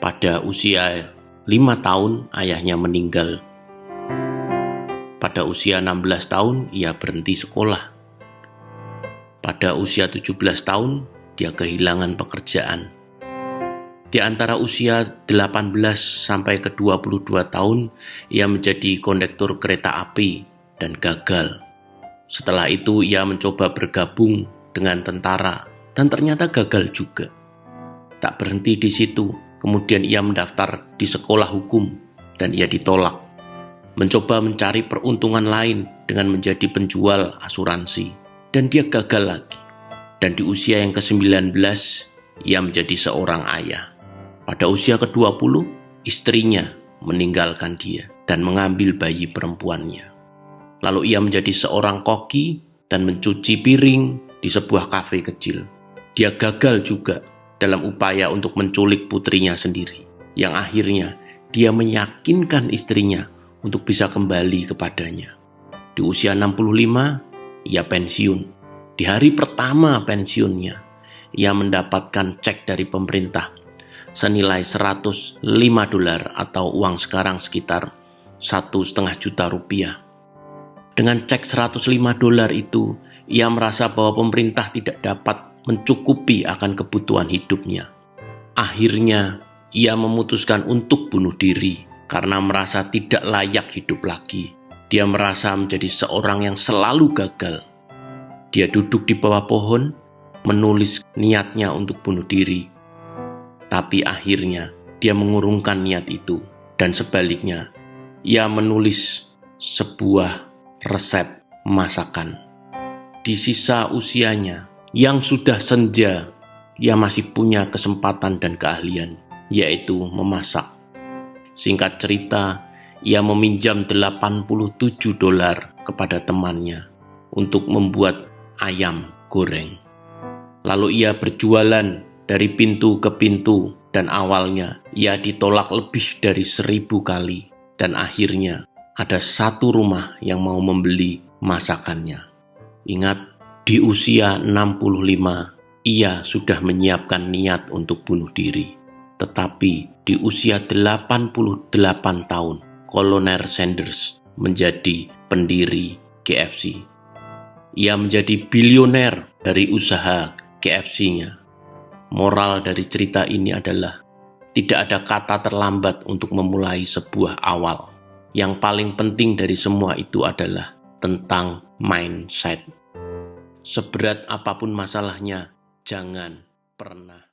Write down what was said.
Pada usia 5 tahun ayahnya meninggal. Pada usia 16 tahun ia berhenti sekolah. Pada usia 17 tahun dia kehilangan pekerjaan. Di antara usia 18 sampai ke 22 tahun ia menjadi kondektur kereta api dan gagal. Setelah itu ia mencoba bergabung dengan tentara dan ternyata gagal juga. Tak berhenti di situ, kemudian ia mendaftar di sekolah hukum dan ia ditolak. Mencoba mencari peruntungan lain dengan menjadi penjual asuransi dan dia gagal lagi. Dan di usia yang ke-19 ia menjadi seorang ayah. Pada usia ke-20 istrinya meninggalkan dia dan mengambil bayi perempuannya. Lalu ia menjadi seorang koki dan mencuci piring di sebuah kafe kecil. Dia gagal juga dalam upaya untuk menculik putrinya sendiri, yang akhirnya dia meyakinkan istrinya untuk bisa kembali kepadanya. Di usia 65, ia pensiun. Di hari pertama pensiunnya, ia mendapatkan cek dari pemerintah senilai $105 atau uang sekarang sekitar $1,5 juta. Dengan cek $105 itu, ia merasa bahwa pemerintah tidak dapat mencukupi akan kebutuhan hidupnya. Akhirnya, ia memutuskan untuk bunuh diri karena merasa tidak layak hidup lagi. Dia merasa menjadi seorang yang selalu gagal. Dia duduk di bawah pohon, menulis niatnya untuk bunuh diri. Tapi akhirnya, dia mengurungkan niat itu. Dan sebaliknya, ia menulis sebuah resep masakan. Di sisa usianya, yang sudah senja, ia masih punya kesempatan dan keahlian, yaitu memasak. Singkat cerita, ia meminjam $87 kepada temannya untuk membuat ayam goreng. Lalu ia berjualan dari pintu ke pintu dan awalnya ia ditolak lebih dari 1000 kali dan akhirnya ada satu rumah yang mau membeli masakannya. Ingat, di usia 65 ia sudah menyiapkan niat untuk bunuh diri. Tetapi di usia 88 tahun, Kolonel Sanders menjadi pendiri KFC. Ia menjadi bilioner dari usaha KFC-nya. Moral dari cerita ini adalah tidak ada kata terlambat untuk memulai sebuah awal. Yang paling penting dari semua itu adalah tentang mindset. Seberat apapun masalahnya, jangan pernah